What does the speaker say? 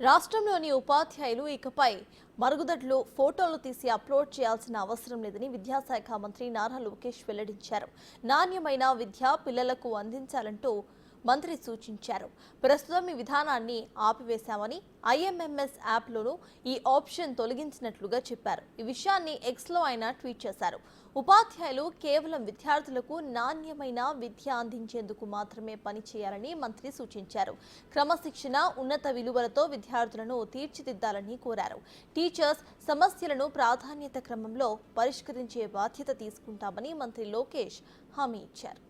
రాష్ట్రంలోని ఉపాధ్యాయులు ఇకపై మరుగుదొడ్లు ఫోటోలు తీసి అప్లోడ్ చేయాల్సిన అవసరం లేదని విద్యాశాఖ మంత్రి నారా లోకేష్ వెల్లడించారు. నాణ్యమైన విద్య పిల్లలకు అందించాలంటూ మంత్రి సూచించారు. ప్రస్తుతం ఈ విధానాన్ని ఆపివేశామని, ఐఎంఎంఎస్ యాప్లోనూ ఈ ఆప్షన్ తొలగించినట్లుగా చెప్పారు. ఈ విషయాన్ని ఎక్స్లో ఆయన ట్వీట్ చేశారు. ఉపాధ్యాయులు కేవలం విద్యార్థులకు నాణ్యమైన విద్య అందించేందుకు మాత్రమే పనిచేయాలని మంత్రి సూచించారు. క్రమశిక్షణ, ఉన్నత విలువలతో విద్యార్థులను తీర్చిదిద్దాలని కోరారు. టీచర్స్ సమస్యలను ప్రాధాన్యత క్రమంలో పరిష్కరించే బాధ్యత తీసుకుంటామని మంత్రి లోకేష్ హామీ ఇచ్చారు.